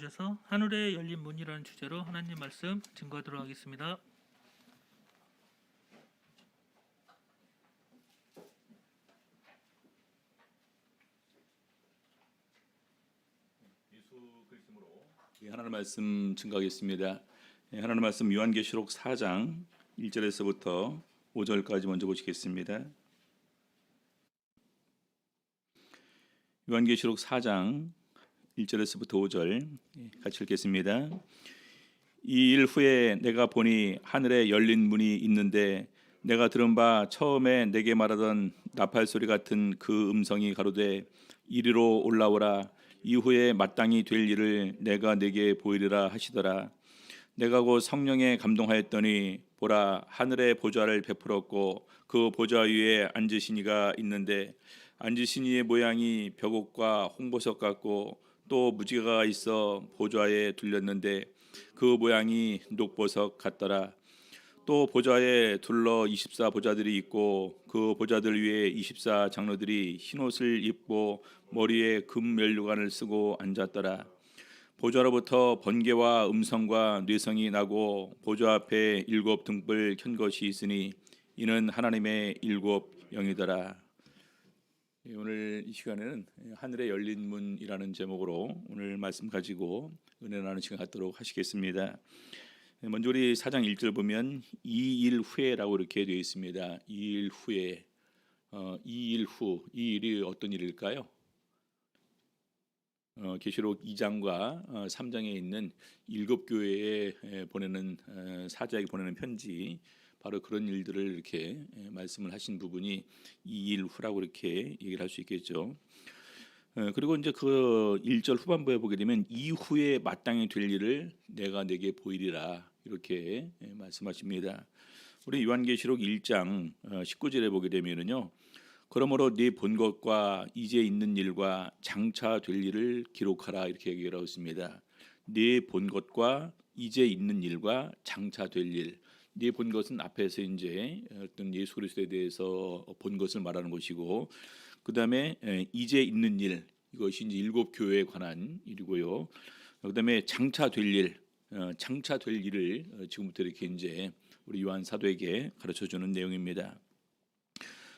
주셔서 하늘에 열린 문이라는 주제로 하나님 말씀 증거하도록 하겠습니다. 하나님 말씀 증거하겠습니다. 하나님 말씀 요한계시록 4장 1절에서부터 5절까지 먼저 보시겠습니다. 요한계시록 4장 1절에서부터 5절 같이 읽겠습니다. 이 일 후에 내가 보니 하늘에 열린 문이 있는데 내가 들은 바 처음에 내게 말하던 나팔 소리 같은 그 음성이 가로되 이리로 올라오라. 이후에 마땅히 될 일을 내가 네게 보이리라 하시더라. 내가 곧 성령에 감동하였더니 보라, 하늘에 보좌를 베풀었고 그 보좌 위에 앉으신 이가 있는데 앉으신 이의 모양이 벽옥과 홍보석 같고 또 무지개가 있어 보좌에 둘렸는데 그 모양이 녹보석 같더라. 또 보좌에 둘러 24 보좌들이 있고 그 보좌들 위에 24 장로들이 흰옷을 입고 머리에 금 면류관을 쓰고 앉았더라. 보좌로부터 번개와 음성과 뇌성이 나고 보좌 앞에 7 등불 켠 것이 있으니 이는 하나님의 7 영이더라. 오늘 이 시간에는 하늘에 열린 문이라는 제목으로 오늘 말씀 가지고 은혜 나누는 시간 갖도록 하시겠습니다. 먼저 우리 4장 1절 보면 이 일 후에라고 이렇게 되어 있습니다. 이 일 후에, 이 일 후, 이 일이 어떤 일일까요? 계시록 2장과 3장에 있는 7 교회에 보내는 사자에게 보내는 편지, 바로 그런 일들을 이렇게 말씀을 하신 부분이 이 일 후라고 이렇게 얘기를 할 수 있겠죠. 그리고 이제 그 1절 후반부에 보게 되면 이후에 마땅히 될 일을 내가 네게 보이리라 이렇게 말씀하십니다. 우리 요한계시록 1장 19절에 보게 되면은요. 그러므로 네 본 것과 이제 있는 일과 장차 될 일을 기록하라 이렇게 얘기를 하고 있습니다. 네 본 것과 이제 있는 일과 장차 될 일. 네 본 것은 앞에서 이제 어떤 예수 그리스도에 대해서 본 것을 말하는 것이고, 그 다음에 이제 있는 일, 이것이 이제 7 교회에 관한 일이고요. 그 다음에 장차 될 일, 장차 될 일을 지금부터 이렇게 이제 우리 요한 사도에게 가르쳐 주는 내용입니다.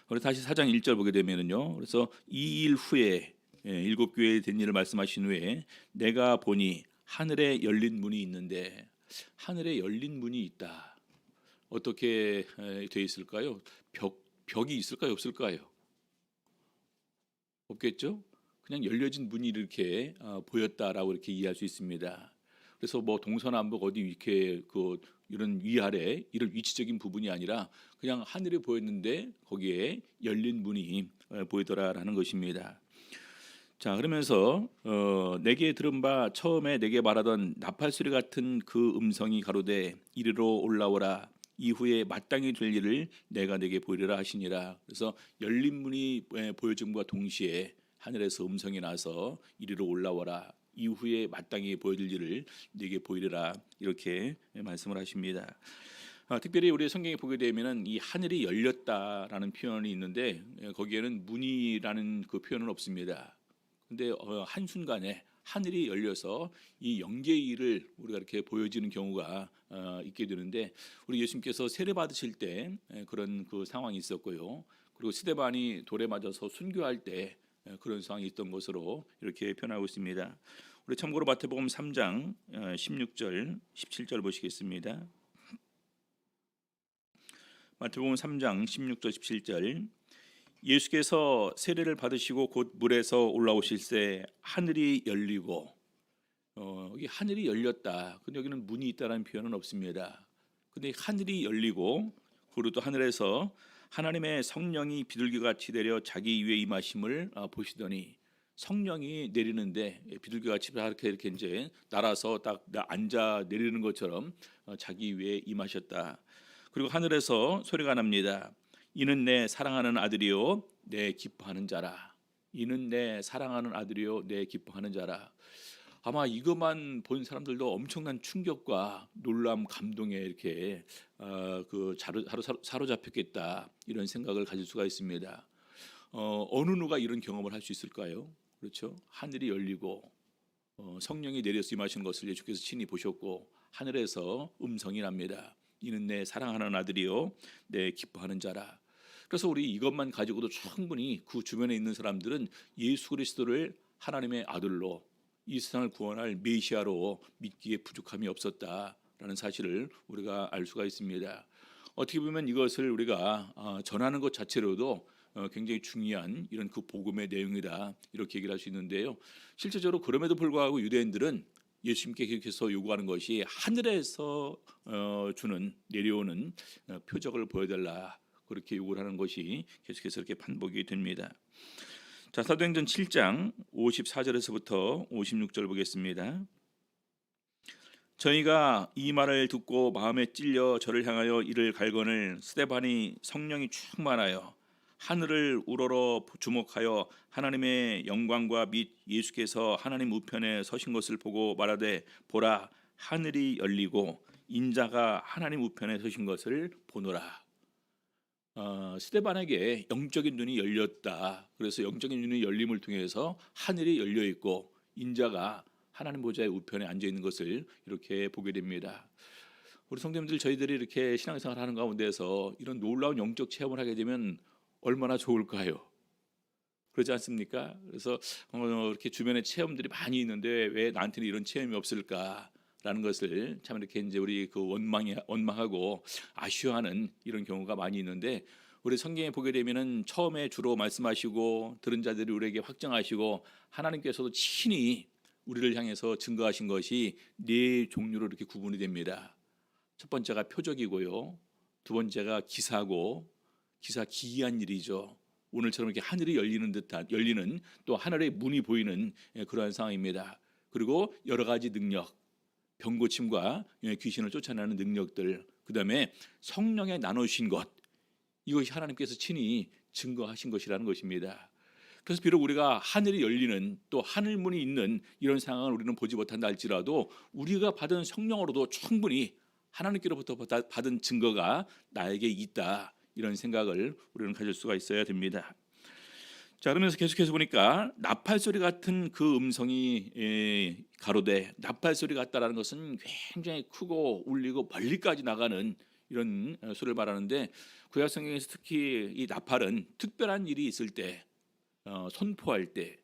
그래서 다시 4장 1절 보게 되면은요. 그래서 이 일 후에 7 교회에 된 일을 말씀하신 후에 내가 보니 하늘에 열린 문이 있는데, 하늘에 열린 문이 있다. 어떻게 되어 있을까요? 벽이 있을까요? 없을까요? 없겠죠? 그냥 열려진 문이 이렇게 보였다라고 이렇게 이해할 수 있습니다. 그래서 뭐 동서남북 어디 이렇게 그 이런 위아래 이런 위치적인 부분이 아니라 그냥 하늘에 보였는데 거기에 열린 문이 보이더라라는 것입니다. 자, 그러면서 내게 들은 바 처음에 내게 말하던 나팔 소리 같은 그 음성이 가로되 이리로 올라오라. 이후에 마땅히 될 일을 내가 네게 보이리라 하시니라. 그래서 열린 문이 보여짐과 동시에 하늘에서 음성이 나서 이리로 올라와라. 이후에 마땅히 보여줄 일을 네게 보이리라 이렇게 말씀을 하십니다. 특별히 우리 성경에 보게 되면은 이 하늘이 열렸다라는 표현이 있는데 거기에는 문이라는 그 표현은 없습니다. 근데 한순간에 하늘이 열려서 이 영계의 일을 우리가 이렇게 보여지는 경우가 있게 되는데, 우리 예수님께서 세례 받으실 때 그런 그 상황이 있었고요. 그리고 스데반이 돌에 맞아서 순교할 때 그런 상황이 있던 것으로 이렇게 표현하고 있습니다. 우리 참고로 마태복음 3장 16절 17절 보시겠습니다. 마태복음 3장 16절 17절. 예수께서 세례를 받으시고 곧 물에서 올라오실새 하늘이 열리고, 여기 하늘이 열렸다. 근데 여기는 문이 있다라는 표현은 없습니다. 근데 하늘이 열리고, 그리고 또 하늘에서 하나님의 성령이 비둘기같이 내려 자기 위에 임하심을 보시더니, 성령이 내리는데 비둘기같이 이렇게 이제 날아서 딱 앉아 내리는 것처럼 자기 위에 임하셨다. 그리고 하늘에서 소리가 납니다. 이는 내 사랑하는 아들이요 내 기뻐하는 자라. 이는 내 사랑하는 아들이요 내 기뻐하는 자라. 아마 이것만 본 사람들도 엄청난 충격과 놀람, 감동에 이렇게 사로잡혔겠다 이런 생각을 가질 수가 있습니다. 어느 누가 이런 경험을 할 수 있을까요? 그렇죠? 하늘이 열리고 성령이 내려서 임하신 것을 예수께서 친히 보셨고 하늘에서 음성이 납니다. 이는 내 사랑하는 아들이요 내 기뻐하는 자라. 그래서 우리 이것만 가지고도 충분히 그 주변에 있는 사람들은 예수 그리스도를 하나님의 아들로 이 세상을 구원할 메시아로 믿기에 부족함이 없었다라는 사실을 우리가 알 수가 있습니다. 어떻게 보면 이것을 우리가 전하는 것 자체로도 굉장히 중요한 이런 그 복음의 내용이다 이렇게 얘기를 할 수 있는데요. 실제적으로 그럼에도 불구하고 유대인들은 예수님께 계속해서 요구하는 것이 하늘에서 주는 내려오는 표적을 보여달라 그렇게 요구를 하는 것이 계속해서 이렇게 반복이 됩니다. 자, 사도행전 7장 54절에서부터 56절 보겠습니다. 저희가 이 말을 듣고 마음에 찔려 저를 향하여 이를 갈거늘 스데반이 성령이 충만하여 하늘을 우러러 주목하여 하나님의 영광과 및 예수께서 하나님 우편에 서신 것을 보고 말하되 보라 하늘이 열리고 인자가 하나님 우편에 서신 것을 보노라. 스데반에게 영적인 눈이 열렸다. 그래서 영적인 눈이 열림을 통해서 하늘이 열려 있고 인자가 하나님 보좌의 우편에 앉아 있는 것을 이렇게 보게 됩니다. 우리 성도님들 저희들이 이렇게 신앙생활을 하는 가운데서 이런 놀라운 영적 체험을 하게 되면 얼마나 좋을까요? 그렇지 않습니까? 그래서 이렇게 주변에 체험들이 많이 있는데 왜 나한테는 이런 체험이 없을까라는 것을 참 이렇게 이제 우리 그 원망하고 아쉬워하는 이런 경우가 많이 있는데 우리 성경에 보게 되면은 처음에 주로 말씀하시고 들은 자들이 우리에게 확정하시고 하나님께서도 친히 우리를 향해서 증거하신 것이 네 종류로 이렇게 구분이 됩니다. 첫 번째가 표적이고요. 두 번째가 기사고 기사 기이한 일이죠. 오늘처럼 이렇게 하늘이 열리는 또 하늘의 문이 보이는 그러한 상황입니다. 그리고 여러 가지 능력, 병고침과 귀신을 쫓아내는 능력들, 그다음에 성령에 나누신 것, 이것이 하나님께서 친히 증거하신 것이라는 것입니다. 그래서 비록 우리가 하늘이 열리는 또 하늘문이 있는 이런 상황을 우리는 보지 못한다 할지라도 우리가 받은 성령으로도 충분히 하나님께로부터 받은 증거가 나에게 있다. 이런 생각을 우리는 가질 수가 있어야 됩니다. 자, 그러면서 계속해서 보니까 나팔 소리 같은 그 음성이 가로되 나팔 소리 같다라는 것은 굉장히 크고 울리고 멀리까지 나가는 이런 소리를 말하는데 구약 성경에서 특히 이 나팔은 특별한 일이 있을 때, 선포할 때,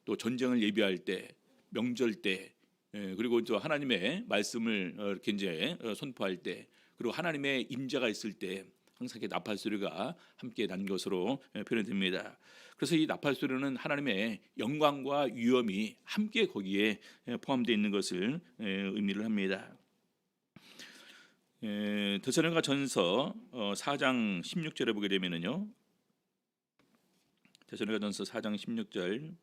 또 전쟁을 예비할 때, 명절 때, 그리고 또 하나님의 말씀을 이렇게 이제 선포할 때, 그리고 하나님의 임재가 있을 때 항상 이렇게 나팔 소리가 함께 난 것으로 표현됩니다. 그래서 이 나팔 소리는 하나님의 영광과 위엄이 함께 거기에 포함되어 있는 것을 의미를 합니다. 데살로니가 전서 4장 16절에 보게 되면은요. 데살로니가 전서 4장 16절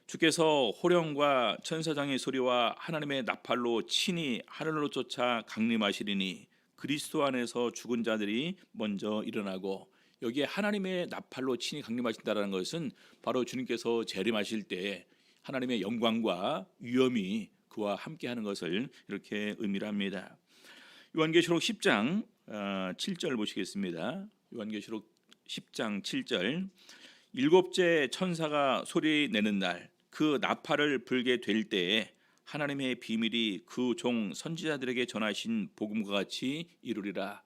주께서 호령과 천사장의 소리와 하나님의 나팔로 친히 하늘로 쫓아 강림하시리니 그리스도 안에서 죽은 자들이 먼저 일어나고, 여기에 하나님의 나팔로 친히 강림하신다라는 것은 바로 주님께서 재림하실 때 하나님의 영광과 위엄이 그와 함께하는 것을 이렇게 의미를 합니다. 요한계시록 10장 7절 보시겠습니다. 요한계시록 10장 7절 일곱째 천사가 소리 내는 날 그 나팔을 불게 될 때에 하나님의 비밀이 그 종 선지자들에게 전하신 복음과 같이 이루리라.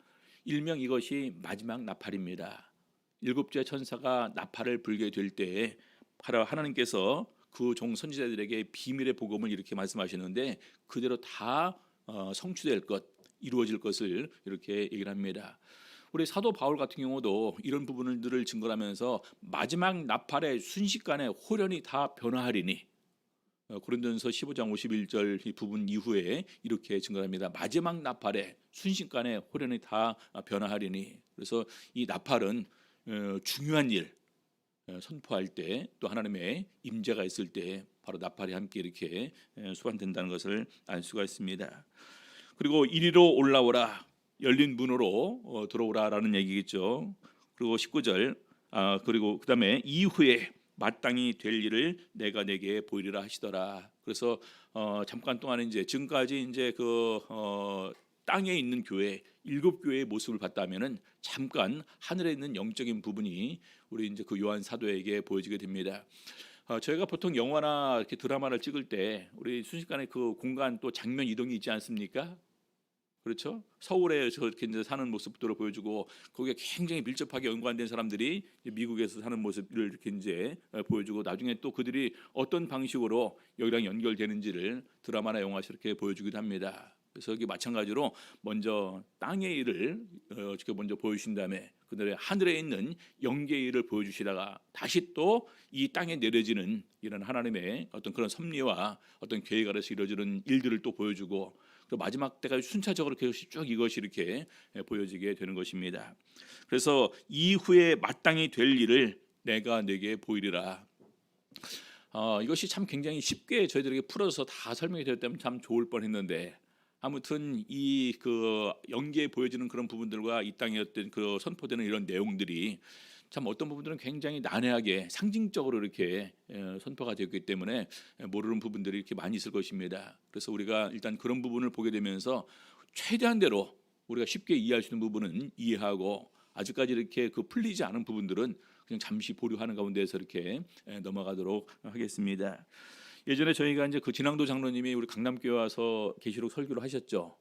일명 이것이 마지막 나팔입니다. 일곱째 천사가 나팔을 불게 될 때에 바로 하나님께서 그 종 선지자들에게 비밀의 복음을 이렇게 말씀하시는데 그대로 다 성취될 것, 이루어질 것을 이렇게 얘기를 합니다. 우리 사도 바울 같은 경우도 이런 부분들을 증거하면서 마지막 나팔의 순식간에 호련이 다 변화하리니, 고린도전서 15장 51절 이 부분 이후에 이렇게 증거합니다. 마지막 나팔에 순식간에 호련이 다 변화하리니. 그래서 이 나팔은 중요한 일 선포할 때, 또 하나님의 임재가 있을 때 바로 나팔이 함께 이렇게 수반된다는 것을 알 수가 있습니다. 그리고 이리로 올라오라, 열린 문으로 들어오라라는 얘기겠죠. 그리고 19절 그리고 그다음에 이후에 마땅히 될 일을 내가 내게 보이리라 하시더라. 그래서 잠깐 동안 이제 지금까지 이제 그 땅에 있는 교회 7교회의 모습을 봤다면은 잠깐 하늘에 있는 영적인 부분이 우리 이제 그 요한 사도에게 보여지게 됩니다. 저희가 보통 영화나 이렇게 드라마를 찍을 때 우리 순식간에 그 공간 또 장면 이동이 있지 않습니까? 그렇죠? 서울에서 이렇게 이제 사는 모습들을 보여주고 거기에 굉장히 밀접하게 연관된 사람들이 이제 미국에서 사는 모습을 이렇게 이제 보여주고 나중에 또 그들이 어떤 방식으로 여기랑 연결되는지를 드라마나 영화에서 이렇게 보여주기도 합니다. 그래서 여기 마찬가지로 먼저 땅의 일을 어떻게 먼저 보여주신 다음에 그들의 하늘에 있는 영계의 일을 보여주시다가 다시 또 이 땅에 내려지는 이런 하나님의 어떤 그런 섭리와 어떤 계획 아래서 이루어지는 일들을 또 보여주고 그 마지막 때가 순차적으로 계속 쭉 이것이 이렇게 보여지게 되는 것입니다. 그래서 이후에 마땅히 될 일을 내가 내게 보이리라. 이것이 참 굉장히 쉽게 저희들에게 풀어서 다 설명이 되었다면 참 좋을 뻔했는데 아무튼 이 그 연기에 보여지는 그런 부분들과 이 땅에 어떤 그 선포되는 이런 내용들이 참 어떤 부분들은 굉장히 난해하게 상징적으로 이렇게 선포가 되었기 때문에 모르는 부분들이 이렇게 많이 있을 것입니다. 그래서 우리가 일단 그런 부분을 보게 되면서 최대한대로 우리가 쉽게 이해할 수 있는 부분은 이해하고 아직까지 이렇게 그 풀리지 않은 부분들은 그냥 잠시 보류하는 가운데서 이렇게 넘어가도록 하겠습니다. 예전에 저희가 이제 그 진앙도 장로님이 우리 강남교회 와서 계시록 설교를 하셨죠.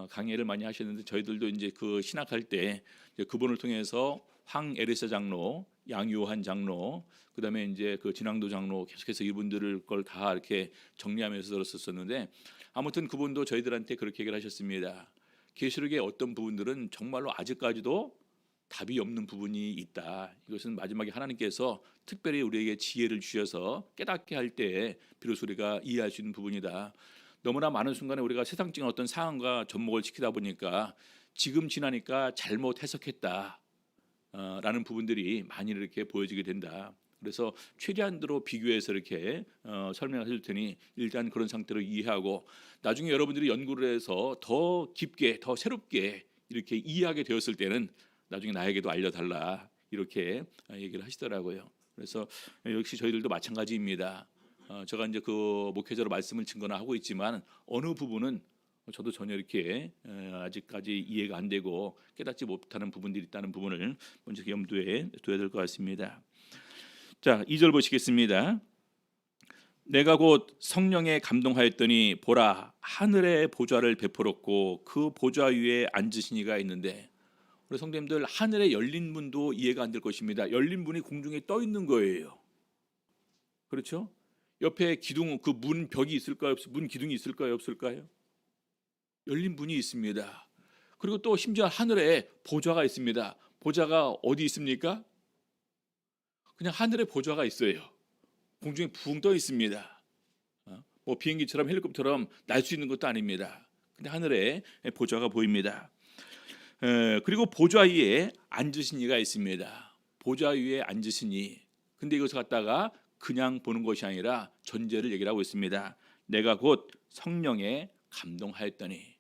강의를 많이 하셨는데 저희들도 이제 그 신학할 때 이제 그분을 통해서 황에레사 장로, 양요한 장로, 그다음에 이제 그 진앙도 장로 계속해서 이분들을 걸 다 이렇게 정리하면서 들었었는데 아무튼 그분도 저희들한테 그렇게 얘기를 하셨습니다. 계시록의 어떤 부분들은 정말로 아직까지도 답이 없는 부분이 있다. 이것은 마지막에 하나님께서 특별히 우리에게 지혜를 주셔서 깨닫게 할 때에 비로소 우리가 이해할 수 있는 부분이다. 너무나 많은 순간에 우리가 세상적인 어떤 상황과 접목을 시키다 보니까 지금 지나니까 잘못 해석했다. 라는 부분들이 많이 이렇게 보여지게 된다. 그래서 최대한으로 비교해서 이렇게 설명하실 테니 일단 그런 상태로 이해하고 나중에 여러분들이 연구를 해서 더 깊게 더 새롭게 이렇게 이해하게 되었을 때는 나중에 나에게도 알려달라 이렇게 얘기를 하시더라고요. 그래서 역시 저희들도 마찬가지입니다. 제가 이제 그 목회자로 말씀을 증거나 하고 있지만 어느 부분은 저도 전혀 이렇게 아직까지 이해가 안 되고 깨닫지 못하는 부분들이 있다는 부분을 먼저 염두에 둬야 될 것 같습니다. 자, 2절 보시겠습니다. 내가 곧 성령에 감동하였더니 보라 하늘의 보좌를 베풀었고 그 보좌 위에 앉으신 이가 있는데 우리 성도님들 하늘의 열린 문도 이해가 안 될 것입니다. 열린 문이 공중에 떠 있는 거예요. 그렇죠? 옆에 기둥 그 문 벽이 있을까요? 문 기둥이 있을까요? 없을까요? 열린 문이 있습니다. 그리고 또 심지어 하늘에 보좌가 있습니다. 보좌가 어디 있습니까? 그냥 하늘에 보좌가 있어요. 공중에 붕 떠 있습니다. 뭐 비행기처럼 헬리콥터처럼 날 수 있는 것도 아닙니다. 근데 하늘에 보좌가 보입니다. 그리고 보좌 위에 앉으신 이가 있습니다. 보좌 위에 앉으신 이. 근데 이것을 갖다가 그냥 보는 것이 아니라 전제를 얘기를 하고 있습니다. 내가 곧 성령에 감동하였더니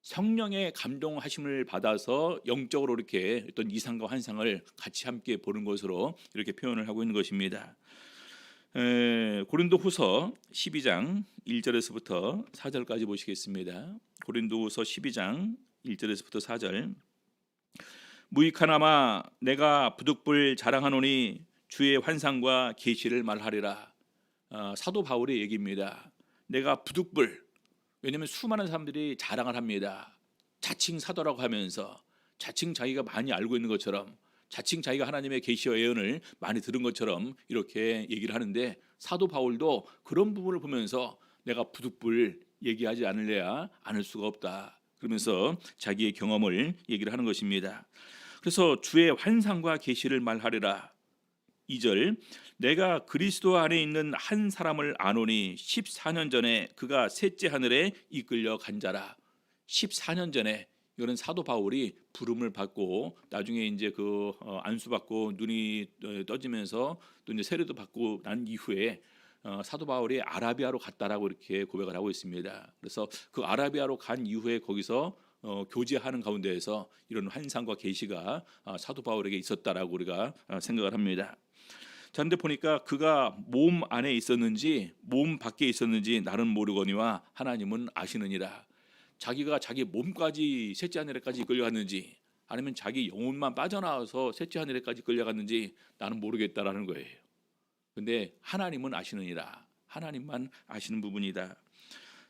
성령의 감동하심을 받아서 영적으로 이렇게 어떤 이상과 환상을 같이 함께 보는 것으로 이렇게 표현을 하고 있는 것입니다. 고린도후서 12장 1절에서부터 4절까지 보시겠습니다. 고린도후서 12장 1절에서부터 4절. 무익하나마 내가 부득불 자랑하노니 주의 환상과 계시를 말하리라. 사도 바울의 얘기입니다. 내가 부득불, 왜냐하면 수많은 사람들이 자랑을 합니다. 자칭 사도라고 하면서 자칭 자기가 많이 알고 있는 것처럼 자칭 자기가 하나님의 계시와 예언을 많이 들은 것처럼 이렇게 얘기를 하는데 사도 바울도 그런 부분을 보면서 내가 부득불 얘기하지 않을 수가 없다. 그러면서 자기의 경험을 얘기를 하는 것입니다. 그래서 주의 환상과 계시를 말하리라. 2절 내가 그리스도 안에 있는 한 사람을 아노니 14년 전에 그가 셋째 하늘에 이끌려 간 자라. 14년 전에 이거는 사도 바울이 부름을 받고 나중에 이제 그 안수받고 눈이 떠지면서 또 이제 세례도 받고 난 이후에 사도 바울이 아라비아로 갔다라고 이렇게 고백을 하고 있습니다. 그래서 그 아라비아로 간 이후에 거기서 교제하는 가운데에서 이런 환상과 계시가 사도 바울에게 있었다라고 우리가 생각을 합니다. 자, 근데 보니까 그가 몸 안에 있었는지 몸 밖에 있었는지 나는 모르거니와 하나님은 아시느니라. 자기가 자기 몸까지 셋째 하늘에까지 끌려갔는지 아니면 자기 영혼만 빠져나와서 셋째 하늘에까지 끌려갔는지 나는 모르겠다라는 거예요. 근데 하나님은 아시느니라. 하나님만 아시는 부분이다.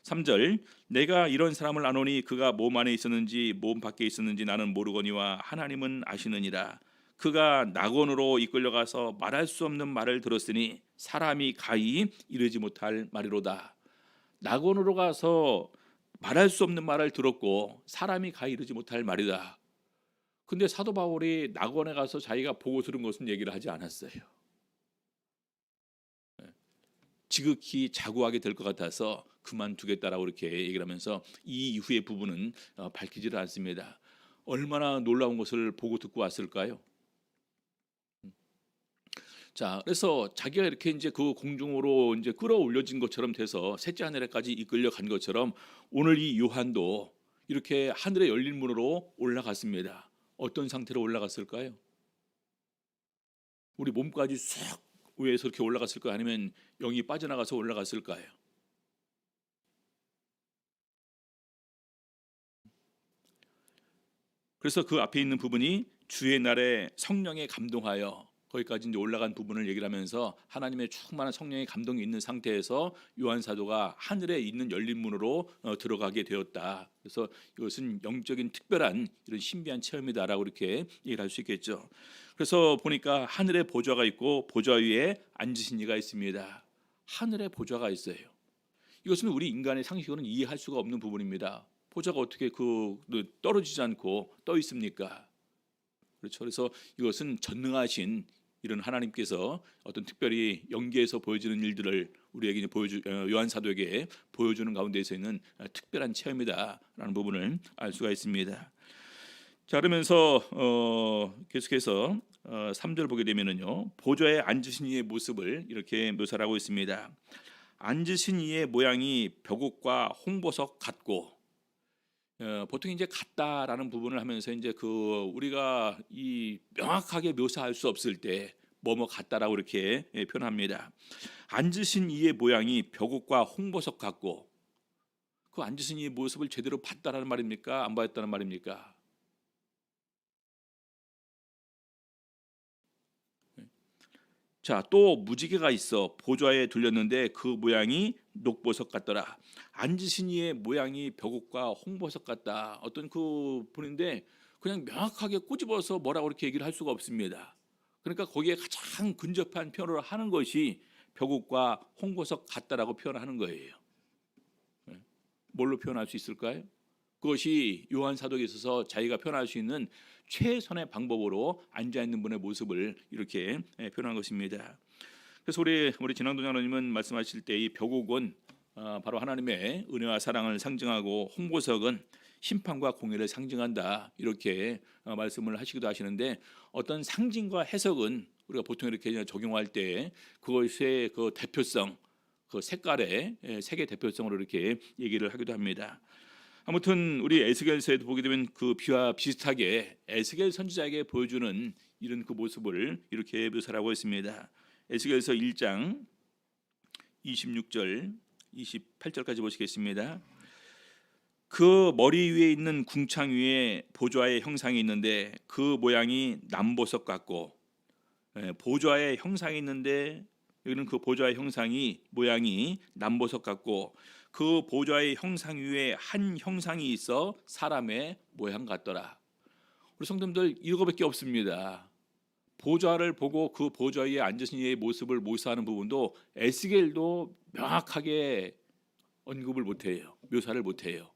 3절 내가 이런 사람을 아노니 그가 몸 안에 있었는지 몸 밖에 있었는지 나는 모르거니와 하나님은 아시느니라. 그가 낙원으로 이끌려가서 말할 수 없는 말을 들었으니 사람이 가히 이르지 못할 말이로다. 낙원으로 가서 말할 수 없는 말을 들었고 사람이 가히 이르지 못할 말이다. 근데 사도 바울이 낙원에 가서 자기가 보고 들은 것은 얘기를 하지 않았어요. 지극히 자고하게 될 것 같아서 그만두겠다라고 이렇게 얘기를 하면서 이 이후의 부분은 밝히지를 않습니다. 얼마나 놀라운 것을 보고 듣고 왔을까요? 자, 그래서 자기가 이렇게 이제 그 공중으로 이제 끌어올려진 것처럼 돼서 셋째 하늘에까지 이끌려 간 것처럼 오늘 이 요한도 이렇게 하늘의 열린 문으로 올라갔습니다. 어떤 상태로 올라갔을까요? 우리 몸까지 쑥 위에서 이렇게 올라갔을까요? 아니면 영이 빠져나가서 올라갔을까요? 그래서 그 앞에 있는 부분이 주의 날에 성령에 감동하여 거기까지 이제 올라간 부분을 얘기를 하면서 하나님의 충만한 성령의 감동이 있는 상태에서 요한 사도가 하늘에 있는 열린 문으로 들어가게 되었다. 그래서 이것은 영적인 특별한 이런 신비한 체험이다라고 이렇게 얘기를 할 수 있겠죠. 그래서 보니까 하늘에 보좌가 있고 보좌 위에 앉으신 이가 있습니다. 하늘에 보좌가 있어요. 이것은 우리 인간의 상식으로는 이해할 수가 없는 부분입니다. 보좌가 어떻게 떨어지지 않고 떠 있습니까? 그렇죠. 그래서 이것은 전능하신 이런 하나님께서 어떤 특별히 연계해서 보여주는 일들을 우리에게 요한 사도에게 보여주는 가운데서 있는 특별한 체험이다라는 부분을 알 수가 있습니다. 자, 그러면서 계속해서 3절 보게 되면은요, 보좌에 앉으신 이의 모습을 이렇게 묘사를 하고 있습니다. 앉으신 이의 모양이 벽옥과 홍보석 같고, 보통 이제 같다라는 부분을 하면서 이제 우리가 이 명확하게 묘사할 수 없을 때 뭐뭐 같다라고 이렇게 표현합니다. 앉으신 이의 모양이 벽옥과 홍보석 같고, 그 앉으신 이의 모습을 제대로 봤다라는 말입니까? 안 봤다는 말입니까? 자, 또 무지개가 있어 보좌에 둘렸는데 그 모양이 녹보석 같더라. 앉으신 이의 모양이 벽옥과 홍보석 같다. 어떤 그 분인데 그냥 명확하게 꼬집어서 뭐라고 이렇게 얘기를 할 수가 없습니다. 그러니까 거기에 가장 근접한 표현을 하는 것이 벽옥과 홍보석 같다라고 표현하는 거예요. 뭘로 표현할 수 있을까요? 그것이 요한 사도에 있어서 자기가 표현할 수 있는 최선의 방법으로 앉아 있는 분의 모습을 이렇게 표현한 것입니다. 그래서 우리 진앙도 장로님은 말씀하실 때 이 벽옥은 바로 하나님의 은혜와 사랑을 상징하고 홍보석은 심판과 공의를 상징한다 이렇게 말씀을 하시기도 하시는데 어떤 상징과 해석은 우리가 보통 이렇게 적용할 때 그것의 그 대표성, 그 색깔의 색의 대표성으로 이렇게 얘기를 하기도 합니다. 아무튼 우리 에스겔서에도 보게 되면 그 비와 비슷하게 에스겔 선지자에게 보여주는 이런 그 모습을 이렇게 묘사하고 있습니다. 에스겔서 1장 26절 28절까지 보시겠습니다. 그 머리 위에 있는 궁창 위에 보좌의 형상이 있는데 그 모양이 남보석 같고, 보좌의 형상이 있는데 여기는 그 보좌의 형상이 모양이 남보석 같고 그 보좌의 형상 위에 한 형상이 있어 사람의 모양 같더라. 우리 성도님들 이거밖에 없습니다. 보좌를 보고 그 보좌 위에 앉으신 이의 모습을 묘사하는 부분도 에스겔도 명확하게 언급을 못해요. 묘사를 못해요.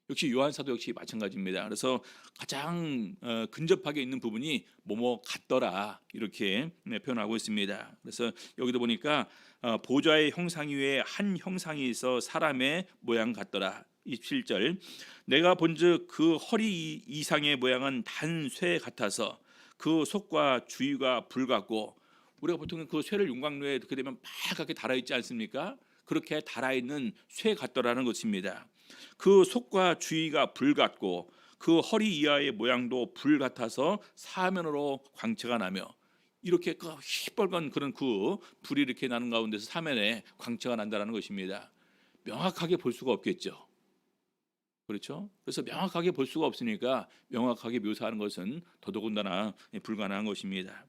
역시 요한 사도 역시 마찬가지입니다. 그래서 가장 근접하게 있는 부분이 뭐뭐 같더라 이렇게 표현하고 있습니다. 그래서 여기도 보니까 보좌의 형상 위에 한 형상이 있어 사람의 모양 같더라. 27절 내가 본즉 그 허리 이상의 모양은 단쇠 같아서 그 속과 주위가 불 같고, 우리가 보통 그 쇠를 용광로에 넣게 되면 빨갛게 달아있지 않습니까? 그렇게 달아있는 쇠 같더라는 것입니다. 그 속과 주위가 불 같고 그 허리 이하의 모양도 불 같아서 사면으로 광채가 나며, 이렇게 그 시뻘건 그런 그 불이 이렇게 나는 가운데서 사면에 광채가 난다는 것입니다. 명확하게 볼 수가 없겠죠. 그렇죠? 그래서 명확하게 볼 수가 없으니까 명확하게 묘사하는 것은 더더군다나 불가능한 것입니다.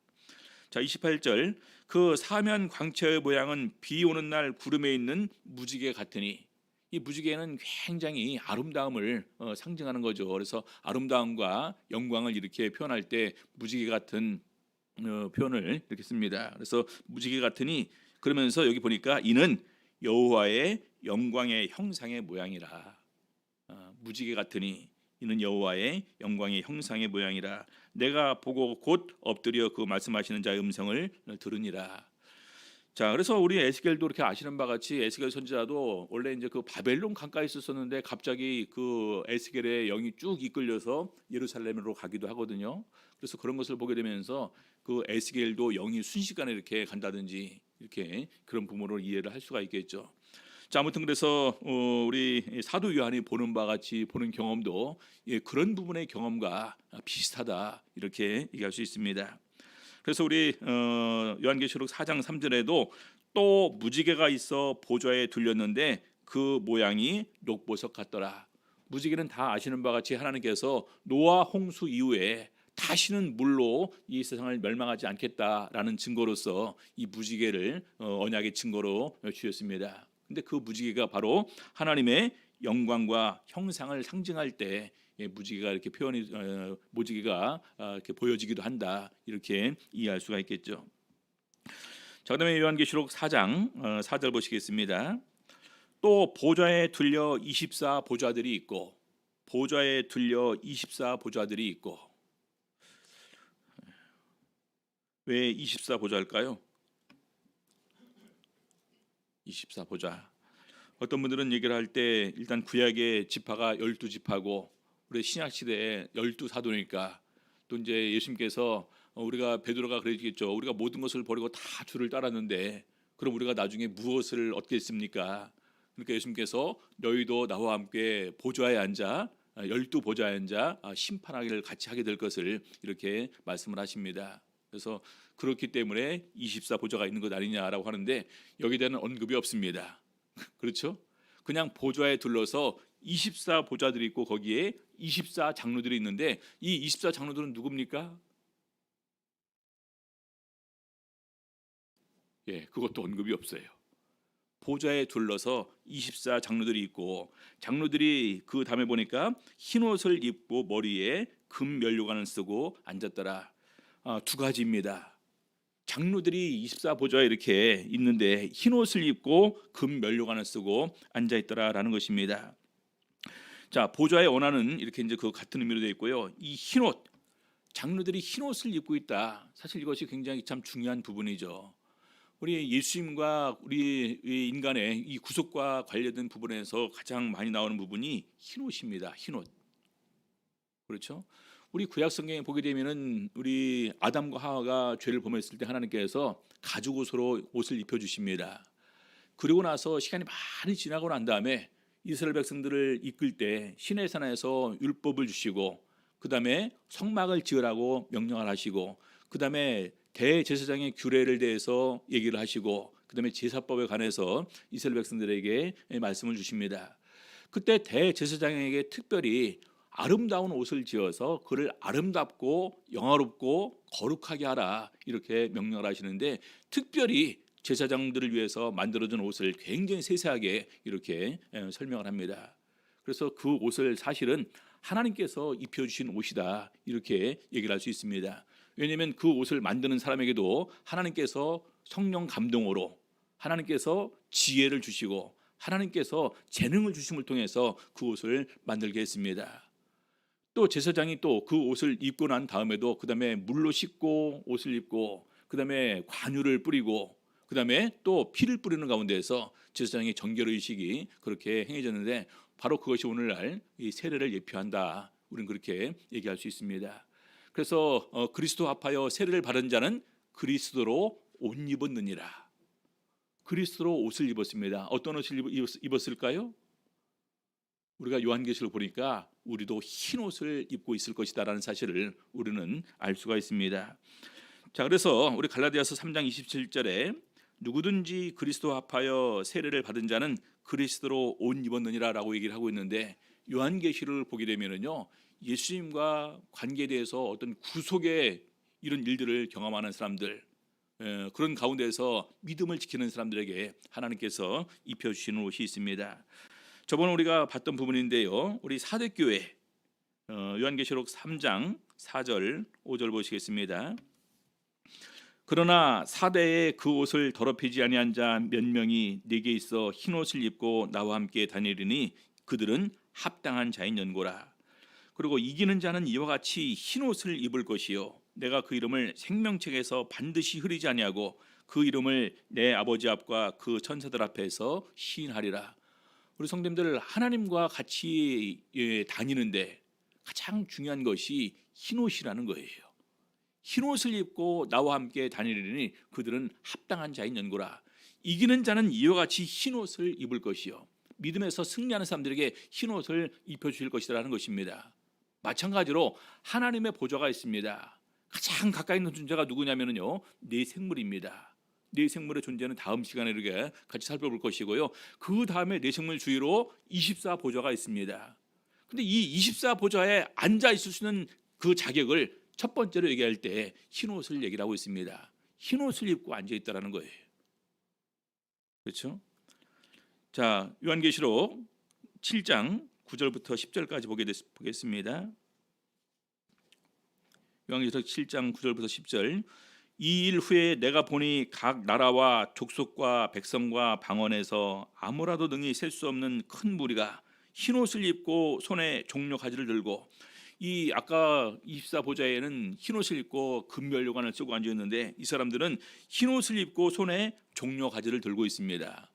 자, 28절. 그 사면 광채의 모양은 비 오는 날 구름에 있는 무지개 같으니, 이 무지개는 굉장히 아름다움을 상징하는 거죠. 그래서 아름다움과 영광을 이렇게 표현할 때 무지개 같은 표현을 이렇게 씁니다. 그래서 무지개 같으니, 그러면서 여기 보니까 이는 여호와의 영광의 형상의 모양이라. 무지개 같으니 이는 여호와의 영광의 형상의 모양이라. 내가 보고 곧 엎드려 그 말씀하시는 자의 음성을 들으니라. 자, 그래서 우리 에스겔도 이렇게 아시는 바 같이 에스겔 선지자도 원래 이제 그 바벨론 강가에 있었었는데 갑자기 그 에스겔의 영이 쭉 이끌려서 예루살렘으로 가기도 하거든요. 그래서 그런 것을 보게 되면서 그 에스겔도 영이 순식간에 이렇게 간다든지 이렇게 그런 부모로 이해를 할 수가 있겠죠. 자, 아무튼 그래서 우리 사도 요한이 보는 바 같이 보는 경험도 그런 부분의 경험과 비슷하다 이렇게 얘기할 수 있습니다. 그래서 우리 요한계시록 4장 3절에도 또 무지개가 있어 보좌에 둘렸는데 그 모양이 녹보석 같더라. 무지개는 다 아시는 바 같이 하나님께서 노아 홍수 이후에 다시는 물로 이 세상을 멸망하지 않겠다라는 증거로서 이 무지개를 언약의 증거로 주셨습니다. 근데 그 무지개가 바로 하나님의 영광과 형상을 상징할 때 무지개가 이렇게 표현이 무지개가 이렇게 보여지기도 한다 이렇게 이해할 수가 있겠죠. 자, 그다음에 요한계시록 4장 4절 보시겠습니다. 또 보좌에 둘려 24 보좌들이 있고, 보좌에 둘려 24 보좌들이 있고. 왜 24 보좌일까요? 24 보좌. 어떤 분들은 얘기를 할 때 일단 구약의 지파가 12지파고 우리 신약 시대에 12사도니까, 또 이제 예수님께서 우리가 베드로가 그러겠죠. 우리가 모든 것을 버리고 다 주를 따랐는데 그럼 우리가 나중에 무엇을 얻겠습니까? 그러니까 예수님께서 너희도 나와 함께 보좌에 앉아 12보좌에 앉아 심판하기를 같이 하게 될 것을 이렇게 말씀을 하십니다. 그래서 그렇기 때문에 24보좌가 있는 것 아니냐라고 하는데 여기에 대한 언급이 없습니다. 그렇죠? 그냥 보좌에 둘러서 24보좌들이 있고 거기에 24장로들이 있는데 이 24장로들은 누굽니까? 그것도 언급이 없어요. 보좌에 둘러서 24장로들이 있고, 장로들이 그 다음에 보니까 흰 옷을 입고 머리에 금 면류관을 쓰고 앉았더라. 두 가지입니다. 장로들이 24보좌에 이렇게 있는데 흰 옷을 입고 금 면류관을 쓰고 앉아 있더라라는 것입니다. 자, 보좌의 원하는 이렇게 이제 그 같은 의미로 되어 있고요. 이 흰 옷, 장로들이 흰 옷을 입고 있다. 사실 이것이 굉장히 참 중요한 부분이죠. 우리 예수님과 우리 인간의 이 구속과 관련된 부분에서 가장 많이 나오는 부분이 흰 옷입니다. 흰 옷. 그렇죠? 우리 구약 성경에 보게 되면은 우리 아담과 하와가 죄를 범했을 때 하나님께서 가죽 옷으로 옷을 입혀 주십니다. 그리고 나서 시간이 많이 지나고 난 다음에 이스라엘 백성들을 이끌 때 시내산에서 율법을 주시고, 그다음에 성막을 지으라고 명령을 하시고, 그다음에 대제사장의 규례를 대해서 얘기를 하시고, 그다음에 제사법에 관해서 이스라엘 백성들에게 말씀을 주십니다. 그때 대제사장에게 특별히 아름다운 옷을 지어서 그를 아름답고 영화롭고 거룩하게 하라 이렇게 명령을 하시는데, 특별히 제사장들을 위해서 만들어준 옷을 굉장히 세세하게 이렇게 설명을 합니다. 그래서 그 옷을 사실은 하나님께서 입혀주신 옷이다 이렇게 얘기를 할 수 있습니다. 왜냐하면 그 옷을 만드는 사람에게도 하나님께서 성령 감동으로 하나님께서 지혜를 주시고 하나님께서 재능을 주심을 통해서 그 옷을 만들게 했습니다. 또 제사장이 또 그 옷을 입고 난 다음에도 그 다음에 물로 씻고 옷을 입고 그 다음에 관유를 뿌리고 그 다음에 또 피를 뿌리는 가운데에서 제사장의 정결의식이 그렇게 행해졌는데, 바로 그것이 오늘날 이 세례를 예표한다. 우리는 그렇게 얘기할 수 있습니다. 그래서 그리스도 합하여 세례를 받은 자는 그리스도로 옷 입었느니라. 그리스도로 옷을 입었습니다. 어떤 옷을 입었을까요? 우리가 요한계시록을 보니까 우리도 흰 옷을 입고 있을 것이다라는 사실을 우리는 알 수가 있습니다. 자, 그래서 우리 갈라디아서 3장 27절에 누구든지 그리스도 합하여 세례를 받은 자는 그리스도로 옷 입었느니라라고 얘기를 하고 있는데, 요한계시록을 보게 되면은요, 예수님과 관계에 대해서 어떤 구속의 이런 일들을 경험하는 사람들, 그런 가운데서 믿음을 지키는 사람들에게 하나님께서 입혀주시는 옷이 있습니다. 저번에 우리가 봤던 부분인데요. 우리 사대교회 요한계시록 3장 4절 5절 보시겠습니다. 그러나 사대에 그 옷을 더럽히지 아니한 자 몇 명이 내게 있어 흰 옷을 입고 나와 함께 다니리니 그들은 합당한 자인 연고라. 그리고 이기는 자는 이와 같이 흰 옷을 입을 것이요 내가 그 이름을 생명책에서 반드시 흐리지 아니하고 그 이름을 내 아버지 앞과 그 천사들 앞에서 시인하리라. 우리 성도님들, 하나님과 같이 다니는데 가장 중요한 것이 흰 옷이라는 거예요. 흰 옷을 입고 나와 함께 다니리니 그들은 합당한 자인 연고라. 이기는 자는 이와 같이 흰 옷을 입을 것이요 믿음에서 승리하는 사람들에게 흰 옷을 입혀주실 것이라는 것입니다. 마찬가지로 하나님의 보좌가 있습니다. 가장 가까이 있는 존재가 누구냐면요, 내 생물입니다. 내 생물의 존재는 다음 시간에 이렇게 같이 살펴볼 것이고요. 그 다음에 내 생물 주위로 24보좌가 있습니다. 근데 이 24보좌에 앉아 있을 수 있는 그 자격을 첫 번째로 얘기할 때 흰 옷을 얘기를 하고 있습니다. 흰 옷을 입고 앉아 있다라는 거예요. 그렇죠? 자, 요한계시록 7장 9절부터 10절까지 보겠습니다. 요한계시록 7장 9절부터 10절. 이 일 후에 내가 보니 각 나라와 족속과 백성과 방언에서 아무라도 능히 셀 수 없는 큰 무리가 흰 옷을 입고 손에 종려 가지를 들고, 이 아까 24보좌에는 흰 옷을 입고 금면류관을 쓰고 앉아 있는데 이 사람들은 흰 옷을 입고 손에 종려 가지를 들고 있습니다.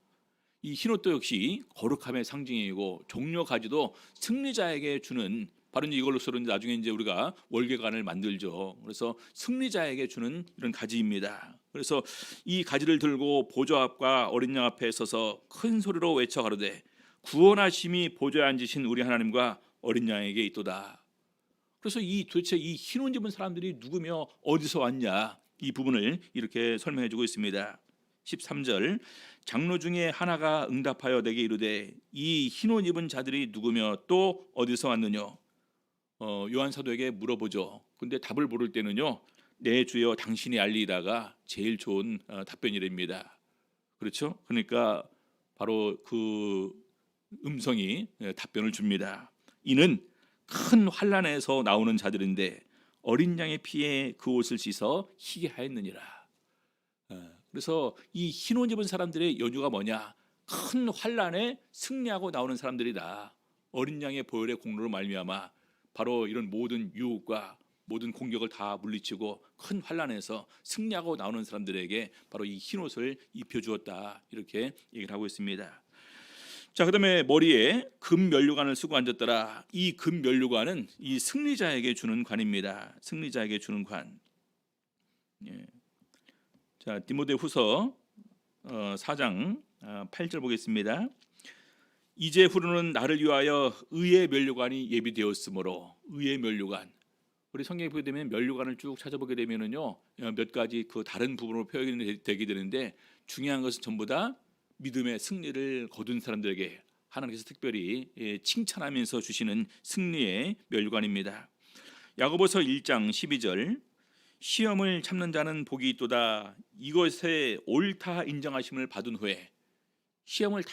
이 흰 옷도 역시 거룩함의 상징이고 종려 가지도 승리자에게 주는, 바로 이걸로서 나중에 이제 우리가 월계관을 만들죠. 그래서 승리자에게 주는 이런 가지입니다. 그래서 이 가지를 들고 보좌 앞과 어린 양 앞에 서서 큰 소리로 외쳐 가로되 구원하심이 보좌에 앉으신 우리 하나님과 어린 양에게 있도다. 그래서 도대체 이 흰 옷 입은 사람들이 누구며 어디서 왔냐, 이 부분을 이렇게 설명해 주고 있습니다. 13절. 장로 중에 하나가 응답하여 내게 이르되 이 흰 옷 입은 자들이 누구며 또 어디서 왔느냐. 요한 사도에게 물어보죠. 근데 답을 모를 때는요, 내 주여 당신이 알리다가 제일 좋은 답변이랍니다. 그렇죠? 그러니까 바로 그 음성이 답변을 줍니다. 이는 큰 환난에서 나오는 자들인데 어린 양의 피에 그 옷을 씻어 희게 하였느니라. 그래서 이 흰 옷 입은 사람들의 연유가 뭐냐? 큰 환난에 승리하고 나오는 사람들이다. 어린 양의 보혈의 공로로 말미암아 바로 이런 모든 유혹과 모든 공격을 다 물리치고 큰 환난에서 승리하고 나오는 사람들에게 바로 이 흰 옷을 입혀주었다, 이렇게 얘기를 하고 있습니다. 자, 그다음에 머리에 금 면류관을 쓰고 앉았더라. 이 금 면류관은 이 승리자에게 주는 관입니다. 승리자에게 주는 관. 예. 자, 디모데후서 4장 8절 보겠습니다. 이제후로는 나를 위하여 의의 면류관이 예비되었으므로. 의의 면류관. 우리 성경에 보게 되면 면류관을 쭉 찾아보게 되면은요, 몇 가지 그 다른 부분으로 표현이 되게 되는데 중요한 것은 전부 다 믿음의 승리를 거둔 사람들에게 하나님께서 특별히 칭찬하면서 주시는 승리의 면류관입니다. 야고보서 1장 12절. 시험을 참는 자는 복이 있도다. 이것에 옳다 인정하심을 받은 후에, 시험을 다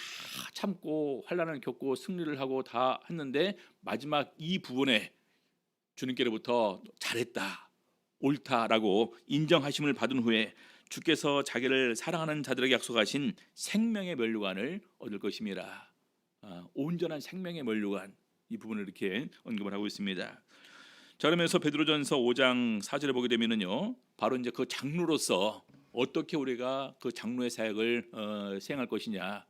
참고 환난을 겪고 승리를 하고 다 했는데 마지막 이 부분에 주님께로부터 잘했다, 옳다라고 인정하심을 받은 후에 주께서 자기를 사랑하는 자들에게 약속하신 생명의 면류관을 얻을 것임이라. 온전한 생명의 면류관, 이 부분을 이렇게 언급을 하고 있습니다. 자, 그러면서 베드로전서 5장 4절에 보게 되면은요, 바로 이제 그 장로로서 어떻게 우리가 그 장로의 사역을 수행할 것이냐,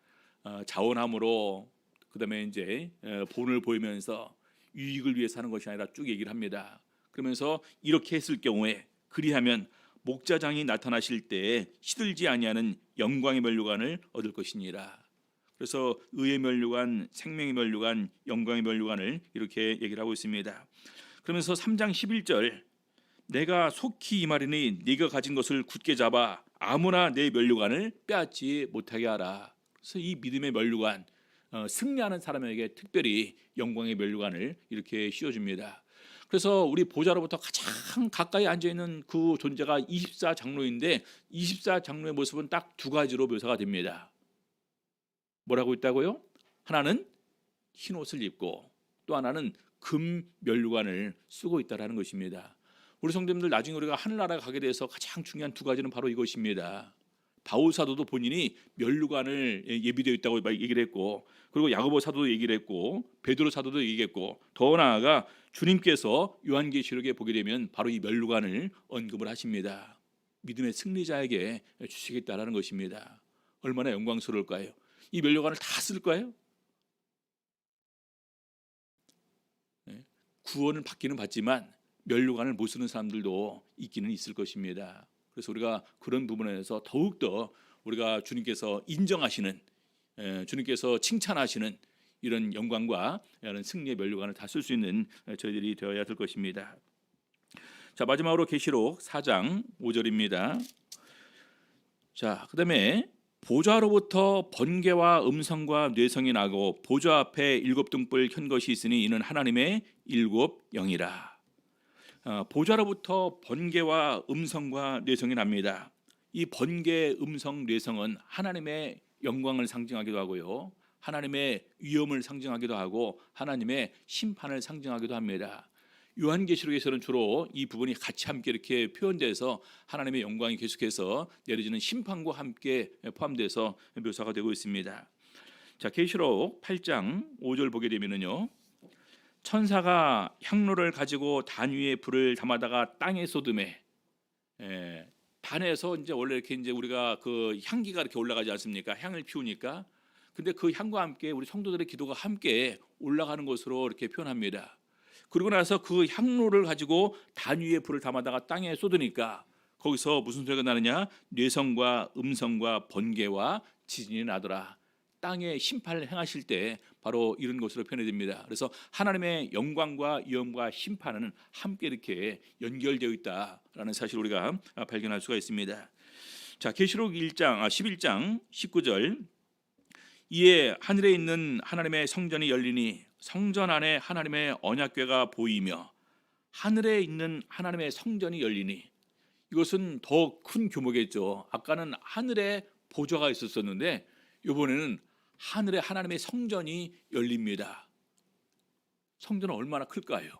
자원함으로, 그다음에 이제 본을 보이면서 유익을 위해서 하는 것이 아니라 쭉 얘기를 합니다. 그러면서 이렇게 했을 경우에, 그리하면 목자장이 나타나실 때에 시들지 아니하는 영광의 면류관을 얻을 것이니라. 그래서 의의 면류관, 생명의 면류관, 영광의 면류관을 이렇게 얘기를 하고 있습니다. 그러면서 3장 11절. 내가 속히 이 말이니 네가 가진 것을 굳게 잡아 아무나 내 면류관을 빼앗지 못하게 하라. 그래서 이 믿음의 면류관, 승리하는 사람에게 특별히 영광의 면류관을 이렇게 씌워줍니다. 그래서 우리 보좌로부터 가장 가까이 앉아 있는 그 존재가 24장로인데 24장로의 모습은 딱 두 가지로 묘사가 됩니다. 뭐라고 있다고요? 하나는 흰 옷을 입고 또 하나는 금 면류관을 쓰고 있다라는 것입니다. 우리 성도님들 나중에 우리가 하늘나라에 가게 돼서 가장 중요한 두 가지는 바로 이것입니다. 바울 사도도 본인이 면류관을 예비되어 있다고 얘기를 했고, 그리고 야고보 사도도 얘기를 했고, 베드로 사도도 얘기했고, 더 나아가 주님께서 요한계시록에 보게 되면 바로 이 면류관을 언급을 하십니다. 믿음의 승리자에게 주시겠다라는 것입니다. 얼마나 영광스러울까요? 이 면류관을 다 쓸까요? 구원을 받기는 받지만 면류관을 못 쓰는 사람들도 있기는 있을 것입니다. 그래서 우리가 그런 부분에서 더욱더 우리가 주님께서 인정하시는, 주님께서 칭찬하시는 이런 영광과 이런 승리의 면류관을 다 쓸 수 있는 저희들이 되어야 될 것입니다. 자, 마지막으로 계시록 4장 5절입니다. 자, 그다음에 보좌로부터 번개와 음성과 뇌성이 나고 보좌 앞에 일곱 등불 켠 것이 있으니 이는 하나님의 일곱 영이라. 보좌로부터 번개와 음성과 뇌성이 납니다. 이 번개, 음성, 뇌성은 하나님의 영광을 상징하기도 하고요, 하나님의 위엄을 상징하기도 하고 하나님의 심판을 상징하기도 합니다. 요한계시록에서는 주로 이 부분이 같이 함께 이렇게 표현돼서 하나님의 영광이 계속해서 내려지는 심판과 함께 포함돼서 묘사가 되고 있습니다. 자, 계시록 8장 5절 보게 되면은요, 천사가 향로를 가지고 단 위에 불을 담아다가 땅에 쏟음에, 단에서 이제 원래 이렇게 이제 우리가 그 향기가 이렇게 올라가지 않습니까? 향을 피우니까. 근데 그 향과 함께 우리 성도들의 기도가 함께 올라가는 것으로 이렇게 표현합니다. 그리고 나서 그 향로를 가지고 단 위에 불을 담아다가 땅에 쏟으니까 거기서 무슨 소리가 나느냐? 뇌성과 음성과 번개와 지진이 나더라. 땅에 심판을 행하실 때 바로 이런 것으로 표현이 됩니다. 그래서 하나님의 영광과 위엄과 심판은 함께 이렇게 연결되어 있다라는 사실을 우리가 발견할 수가 있습니다. 자, 계시록 11장 19절. 이에 하늘에 있는 하나님의 성전이 열리니 성전 안에 하나님의 언약궤가 보이며, 하늘에 있는 하나님의 성전이 열리니 이것은 더 큰 규모겠죠. 아까는 하늘에 보좌가 있었었는데 이번에는 하늘에 하나님의 성전이 열립니다. 성전은 얼마나 클까요?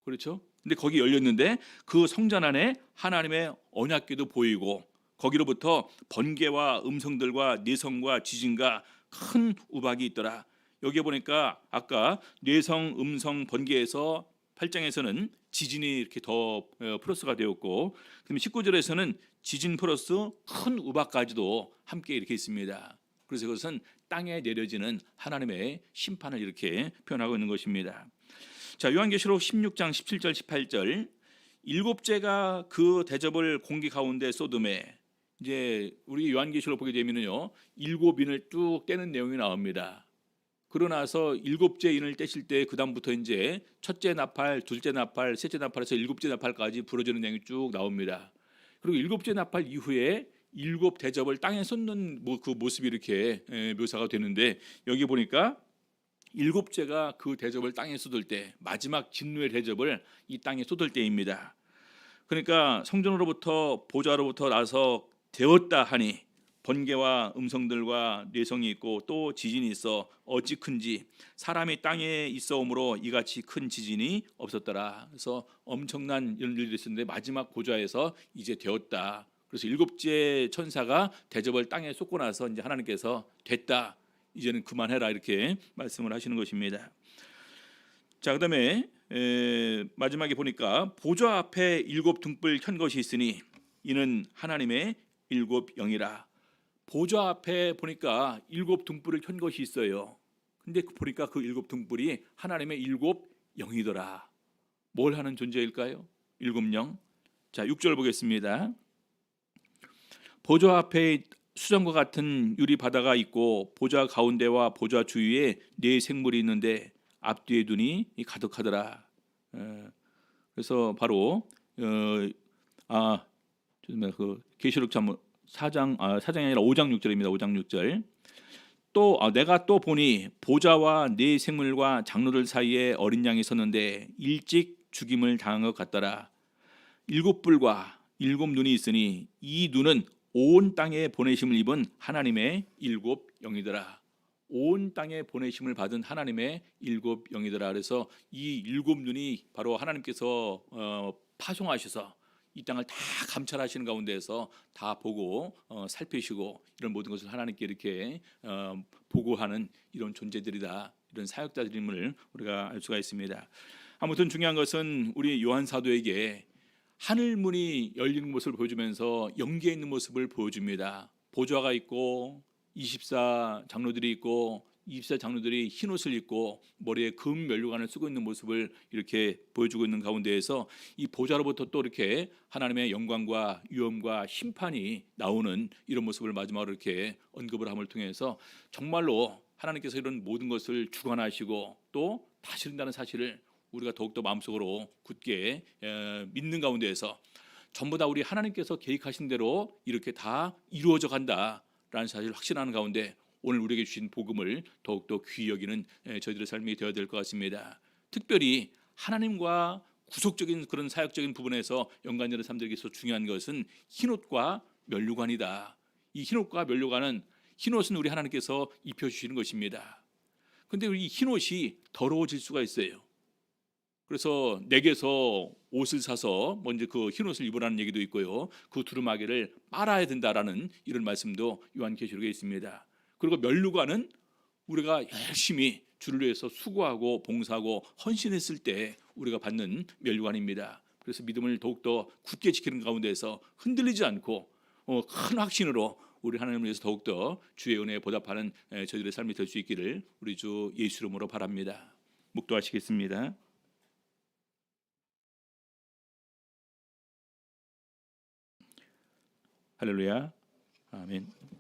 그렇죠? 근데 거기 열렸는데 그 성전 안에 하나님의 언약궤도 보이고 거기로부터 번개와 음성들과 뇌성과 지진과 큰 우박이 있더라. 여기에 보니까 아까 뇌성, 음성, 번개에서 8장에서는 지진이 이렇게 더 플러스가 되었고, 그다음에 19절에서는 지진 플러스 큰 우박까지도 함께 이렇게 있습니다. 그래서 그것은 땅에 내려지는 하나님의 심판을 이렇게 표현하고 있는 것입니다. 자, 요한계시록 16장 17절 18절. 일곱째가 그 대접을 공기 가운데 쏟음에, 이제 우리 요한계시록 보게 되면요, 일곱 인을 뚝 떼는 내용이 나옵니다. 그러고 나서 일곱째 인을 떼실 때 그 다음부터 이제 첫째 나팔, 둘째 나팔, 셋째 나팔에서 일곱째 나팔까지 부러지는 내용이 쭉 나옵니다. 그리고 일곱째 나팔 이후에 일곱 대접을 땅에 쏟는 그 모습이 이렇게 묘사가 되는데, 여기 보니까 일곱째가 그 대접을 땅에 쏟을 때, 마지막 진노의 대접을 이 땅에 쏟을 때입니다. 그러니까 성전으로부터 보좌로부터 나서 되었다 하니 번개와 음성들과 뇌성이 있고 또 지진이 있어 어찌 큰지 사람이 땅에 있어오므로 이같이 큰 지진이 없었더라. 그래서 엄청난 이런 일들이 있었는데 마지막 보좌에서 이제 되었다. 그래서 일곱째 천사가 대접을 땅에 쏟고 나서 이제 하나님께서 됐다, 이제는 그만해라, 이렇게 말씀을 하시는 것입니다. 자, 그다음에 마지막에 보니까 보좌 앞에 일곱 등불 켠 것이 있으니 이는 하나님의 일곱 영이라. 보좌 앞에 보니까 일곱 등불을 켠 것이 있어요. 근데 보니까 그 일곱 등불이 하나님의 일곱 영이더라. 뭘 하는 존재일까요? 일곱 영. 자, 6절 보겠습니다. 보좌 앞에 수정과 같은 유리 바다가 있고 보좌 가운데와 보좌 주위에 네 생물이 있는데 앞뒤에 눈이 가득하더라. 그래서 바로 그 계시록 4장이 아니라 5장 6절입니다. 5장 6절. 내가 또 보니 보좌와 네 생물과 장로들 사이에 어린 양이 섰는데 일찍 죽임을 당한 것 같더라. 일곱 뿔과 일곱 눈이 있으니 이 눈은 온 땅에 보내심을 입은 하나님의 일곱 영이더라. 온 땅에 보내심을 받은 하나님의 일곱 영이더라. 그래서 이 일곱 눈이 바로 하나님께서 파송하셔서 이 땅을 다 감찰하시는 가운데에서 다 보고 살피시고 이런 모든 것을 하나님께 이렇게 보고하는 이런 존재들이다. 이런 사역자들임을 우리가 알 수가 있습니다. 아무튼 중요한 것은 우리 요한 사도에게 하늘 문이 열리는 모습을 보여주면서 영계에 있는 모습을 보여줍니다. 보좌가 있고 24 장로들이 있고 24 장로들이 흰 옷을 입고 머리에 금 면류관을 쓰고 있는 모습을 이렇게 보여주고 있는 가운데에서 이 보좌로부터 또 이렇게 하나님의 영광과 위엄과 심판이 나오는 이런 모습을 마지막으로 이렇게 언급을 함을 통해서 정말로 하나님께서 이런 모든 것을 주관하시고 또 다스린다는 사실을 우리가 더욱더 마음속으로 굳게 믿는 가운데에서 전부 다 우리 하나님께서 계획하신 대로 이렇게 다 이루어져 간다라는 사실을 확신하는 가운데 오늘 우리에게 주신 복음을 더욱더 귀히 여기는 저희들의 삶이 되어야 될 것 같습니다. 특별히 하나님과 구속적인 그런 사역적인 부분에서 연관되는 사람들에게서 중요한 것은 흰옷과 면류관이다. 이 흰옷과 면류관은 흰옷은 우리 하나님께서 입혀주시는 것입니다. 그런데 이 흰옷이 더러워질 수가 있어요. 그래서 내게서 옷을 사서 먼저 그 흰옷을 입으라는 얘기도 있고요. 그 두루마기를 빨아야 된다라는 이런 말씀도 요한계시록에 있습니다. 그리고 면류관은 우리가 열심히 주를 위해서 수고하고 봉사하고 헌신했을 때 우리가 받는 면류관입니다. 그래서 믿음을 더욱더 굳게 지키는 가운데서 흔들리지 않고 큰 확신으로 우리 하나님을 위해서 더욱더 주의 은혜에 보답하는 저희들의 삶이 될 수 있기를 우리 주 예수 이름으로 바랍니다. 묵도하시겠습니다. 할렐루야. 아멘.